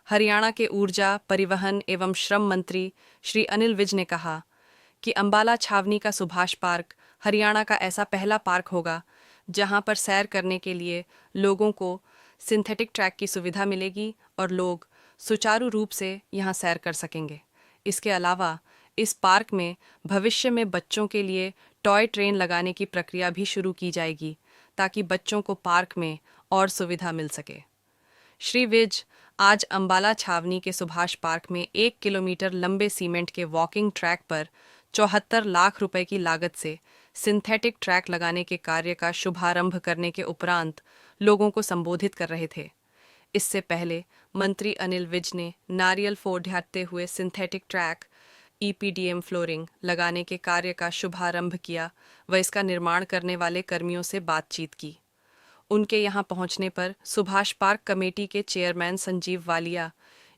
हरियाणा के ऊर्जा, परिवहन एवं श्रम मंत्री श्री अनिल विज ने कहा कि अंबाला छावनी का सुभाष पार्क हरियाणा का ऐसा पहला पार्क होगा जहां पर सैर करने के लिए लोगों को सिंथेटिक ट्रैक की सुविधा मिलेगी और लोग सुचारू रूप से यहां सैर कर सकेंगे। इसके अलावा इस पार्क में भविष्य में बच्चों के लिए टॉय ट्रेन लगाने की प्रक्रिया भी शुरू की जाएगी ताकि बच्चों को पार्क में और सुविधा मिल सके। श्री विज आज अंबाला छावनी के सुभाष पार्क में 1 किलोमीटर लंबे सीमेंट के वॉकिंग ट्रैक पर 74 लाख रुपए की लागत से सिंथेटिक ट्रैक लगाने के कार्य का शुभारंभ करने के उपरांत लोगों को संबोधित कर रहे थे। इससे पहले मंत्री अनिल विज ने नारियल फोड़ते हुए सिंथेटिक ट्रैक ईपीडीएम फ्लोरिंग लगाने के कार्य का शुभारंभ किया व इसका निर्माण करने वाले कर्मियों से बातचीत की। उनके यहां पहुंचने पर सुभाष पार्क कमेटी के चेयरमैन संजीव वालिया,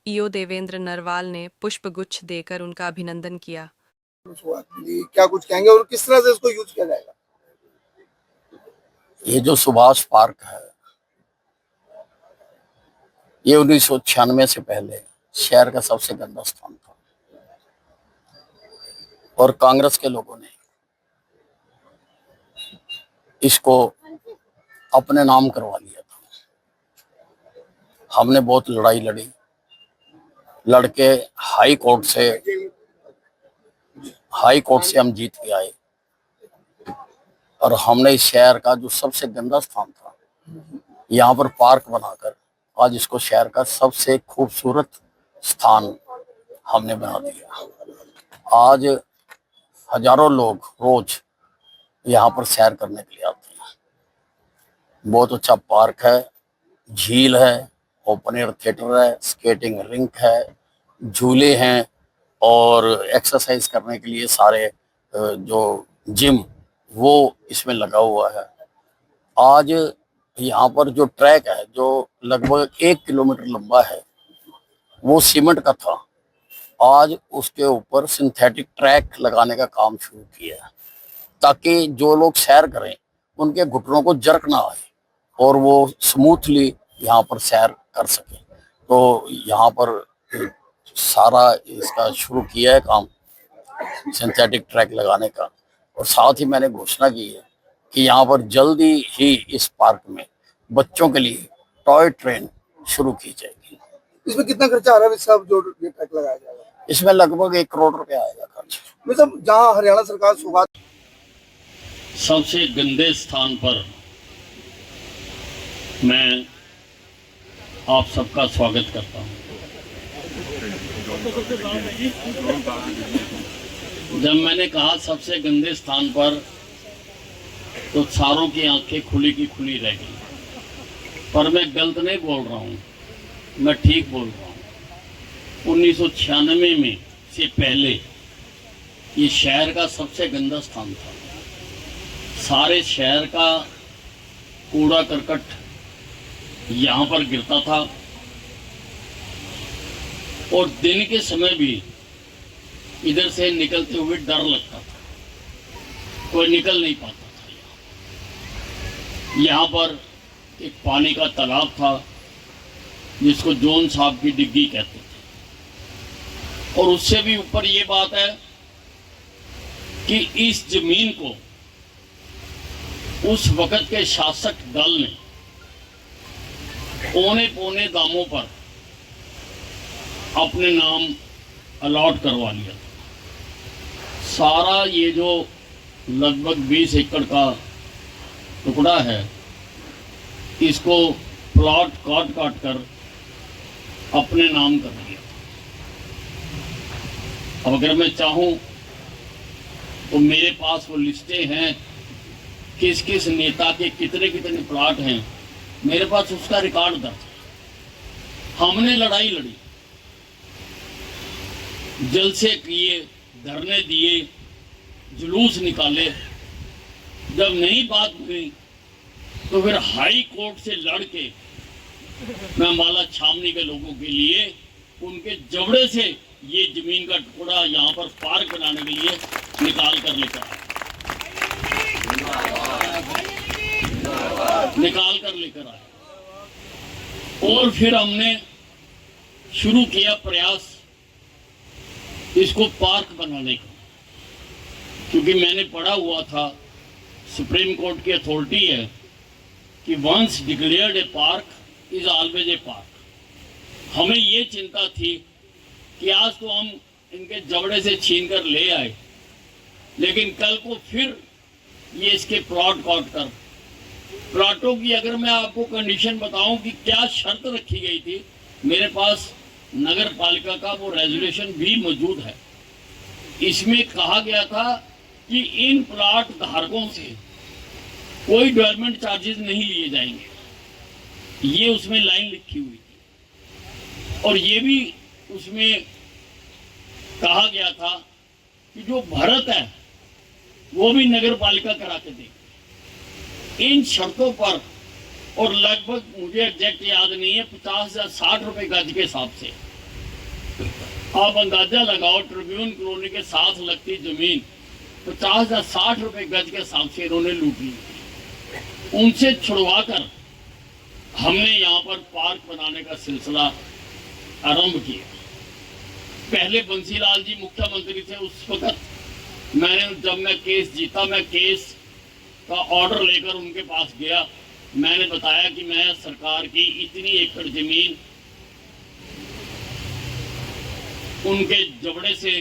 ईओ देवेंद्र नरवाल ने पुष्पगुच्छ देकर उनका अभिनंदन किया। क्या कुछ कहेंगे और किस तरह से इसको यूज किया जाएगा? ये जो सुभाष पार्क है, ये 1996 से पहले शहर का सबसे गंदा स्थान था और कांग्रेस के लोगों ने इसको अपने नाम करवा लिया था। हमने बहुत लड़ाई लड़ी, लड़के हाई कोर्ट से हम जीत के आए और हमने इस शहर का जो सबसे गंदा स्थान था यहाँ पर पार्क बनाकर आज इसको शहर का सबसे खूबसूरत स्थान हमने बना दिया। आज हजारों लोग रोज यहाँ पर सैर करने के लिए आते हैं। बहुत अच्छा पार्क है, झील है, ओपन एयर थिएटर है, स्केटिंग रिंक है, झूले हैं और एक्सरसाइज करने के लिए सारे जो जिम वो इसमें लगा हुआ है। आज यहाँ पर जो ट्रैक है जो लगभग 1 किलोमीटर लंबा है वो सीमेंट का था, आज उसके ऊपर सिंथेटिक ट्रैक लगाने का काम शुरू किया है ताकि जो लोग सैर करें उनके घुटनों को जर्क ना आए और वो स्मूथली यहाँ पर सैर कर सके। तो यहाँ पर सारा इसका शुरू किया है काम सिंथेटिक ट्रैक लगाने का और साथ ही मैंने घोषणा की है कि यहाँ पर जल्दी ही इस पार्क में बच्चों के लिए टॉय ट्रेन शुरू की जाएगी। इसमें कितना खर्चा आ रहा है सब जो ये ट्रैक लगाया जाएगा? इसमें लगभग 1 करोड़ रुपया आएगा खर्च। मतलब जहाँ हरियाणा सरकार सुभाष सबसे गंदे स्थान पर मैं आप सबका स्वागत करता हूं। जब मैंने कहा सबसे गंदे स्थान पर तो सारों की आंखें खुली की खुली रह गई, पर मैं गलत नहीं बोल रहा हूं, मैं ठीक बोल रहा हूं। 1996 में से पहले ये शहर का सबसे गंदा स्थान था। सारे शहर का कूड़ा करकट यहाँ पर गिरता था और दिन के समय भी इधर से निकलते हुए डर लगता था, कोई निकल नहीं पाता था। यहाँ पर एक पानी का तालाब था जिसको जोन साहब की डिग्गी कहते थे और उससे भी ऊपर ये बात है कि इस जमीन को उस वक्त के शासक दल ने पौने पौने दामों पर अपने नाम अलॉट करवा लिया था। सारा ये जो लगभग 20 एकड़ का टुकड़ा है इसको प्लॉट काट काट कर अपने नाम कर दिया। अब अगर मैं चाहूं तो मेरे पास वो लिस्टें हैं किस किस नेता के कितने कितने प्लॉट हैं, मेरे पास उसका रिकॉर्ड दर्ज है। हमने लड़ाई लड़ी, जलसे किए, धरने दिए, जुलूस निकाले। जब नहीं बात हुई तो फिर हाई कोर्ट से लड़ के मैं अंबाला छावनी के लोगों के लिए उनके जबड़े से ये जमीन का टुकड़ा यहाँ पर पार्क बनाने के लिए निकाल कर लेकर आया। और फिर हमने शुरू किया प्रयास इसको पार्क बनाने का, क्योंकि मैंने पढ़ा हुआ था, सुप्रीम कोर्ट की अथॉरिटी है कि once declared a park is always a park. हमें ये चिंता थी कि आज तो हम इनके जबड़े से छीन कर ले आए, लेकिन कल को फिर ये इसके प्लॉट काट कर, प्लॉटों की अगर मैं आपको कंडीशन बताऊं कि क्या शर्त रखी गई थी, मेरे पास नगर पालिका का वो रेजोल्यूशन भी मौजूद है। इसमें कहा गया था कि इन प्लॉट धारकों से कोई डेवलपमेंट चार्जेस नहीं लिए जाएंगे, ये उसमें लाइन लिखी हुई थी। और ये भी उसमें कहा गया था कि जो भरत है वो भी नगर पालिका करा के देगी। इन शर्तों पर, और लगभग मुझे एग्जैक्ट याद नहीं है, 50 या 60 रुपए गज के हिसाब से आप अंदाजा लगाओ, ट्रिब्यून कॉलोनी के साथ लगती जमीन 50 या 60 रुपए गज के हिसाब से इन्होंने लूट ली। उनसे छुड़वा कर हमने यहाँ पर पार्क बनाने का सिलसिला आरंभ किया। पहले बंसीलाल जी मुख्यमंत्री थे, उस वक्त जब मैं केस जीता, मैं केस का ऑर्डर लेकर उनके पास गया। मैंने बताया कि मैं सरकार की इतनी एकड़ जमीन उनके जबड़े से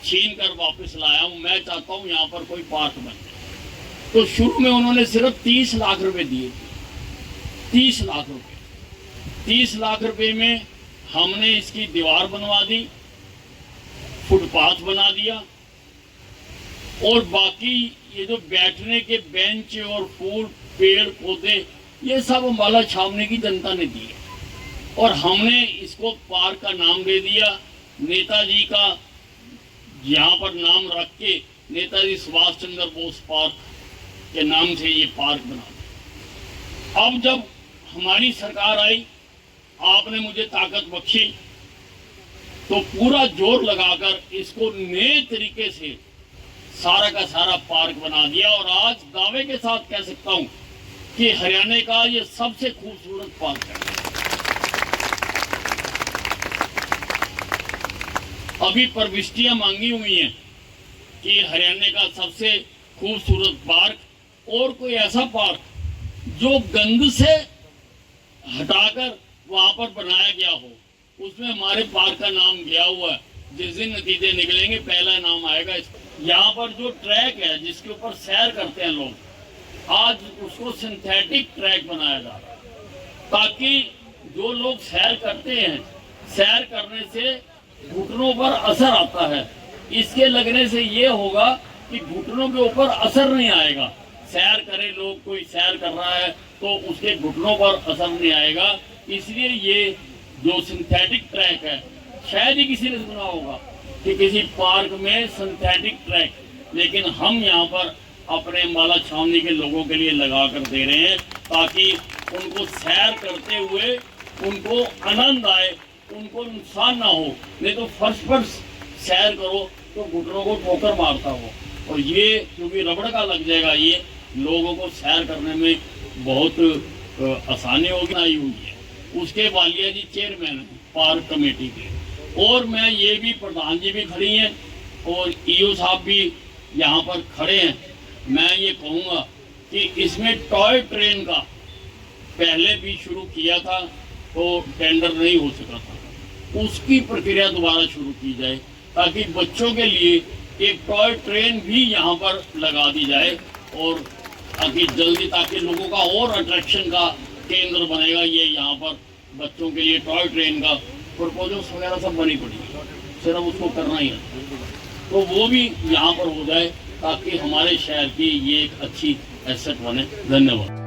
छीन कर वापस लाया हूं, मैं चाहता हूं यहाँ पर कोई पार्क बने। तो शुरू में उन्होंने सिर्फ 30 लाख रुपए दिए थे, 30 लाख रुपए। 30 लाख रुपए में हमने इसकी दीवार बनवा दी, फुटपाथ बना दिया, और बाकी ये जो बैठने के बेंच और फूल पेड़ पौधे ये सब अम्बाला छावनी की जनता ने दिए। और हमने इसको पार्क का नाम दे दिया, नेताजी का यहाँ पर नाम रख के नेताजी सुभाष चंद्र बोस पार्क के नाम से ये पार्क बना दिया। अब जब हमारी सरकार आई, आपने मुझे ताकत बख्शी, तो पूरा जोर लगाकर इसको नए तरीके से सारा का सारा पार्क बना दिया। और आज दावे के साथ कह सकता हूं कि हरियाणा का ये सबसे खूबसूरत पार्क है। अभी प्रविष्टियां मांगी हुई हैं कि हरियाणा का सबसे खूबसूरत पार्क और कोई ऐसा पार्क जो गंद से हटाकर वहां पर बनाया गया हो, उसमें हमारे पार्क का नाम गया हुआ है। जिस दिन नतीजे निकलेंगे पहला नाम आएगा। यहाँ पर जो ट्रैक है जिसके ऊपर सैर करते हैं लोग, आज उसको सिंथेटिक ट्रैक बनाया जा रहा है, ताकि जो लोग सैर करते हैं, सैर करने से घुटनों पर असर आता है। इसके लगने से ये होगा कि घुटनों के ऊपर असर नहीं आएगा। सैर करे लोग, कोई सैर कर रहा है तो उसके घुटनों पर असर नहीं आएगा। इसलिए ये जो सिंथेटिक ट्रैक है, शायद ही किसी ने सुना होगा कि किसी पार्क में सिंथेटिक ट्रैक, लेकिन हम यहाँ पर अपने अम्बाला छावनी के लोगों के लिए लगा कर दे रहे हैं, ताकि उनको सैर करते हुए उनको आनंद आए, उनको नुकसान ना हो। नहीं तो फर्श पर सैर करो तो घुटनों को ठोकर मारता हो, और ये क्योंकि रबड़ का लग जाएगा, ये लोगों को सैर करने में बहुत आसानी होगी आई हुई है। उसके वालिया जी चेयरमैन पार्क कमेटी के, और मैं ये भी प्रधान जी भी खड़ी हैं और ईओ साहब भी यहाँ पर खड़े हैं। मैं ये कहूँगा कि इसमें टॉय ट्रेन का पहले भी शुरू किया था तो टेंडर नहीं हो सका था, उसकी प्रक्रिया दोबारा शुरू की जाए, ताकि बच्चों के लिए एक टॉय ट्रेन भी यहाँ पर लगा दी जाए, और ताकि लोगों का और अट्रैक्शन का केंद्र बनेगा। ये यहाँ पर बच्चों के लिए टॉय ट्रेन का प्रपोजल्स वगैरह सब बनी पड़ी है, सिर्फ उसको करना ही है, तो वो भी यहाँ पर हो जाए, ताकि हमारे शहर की ये एक अच्छी एसेट बने। धन्यवाद।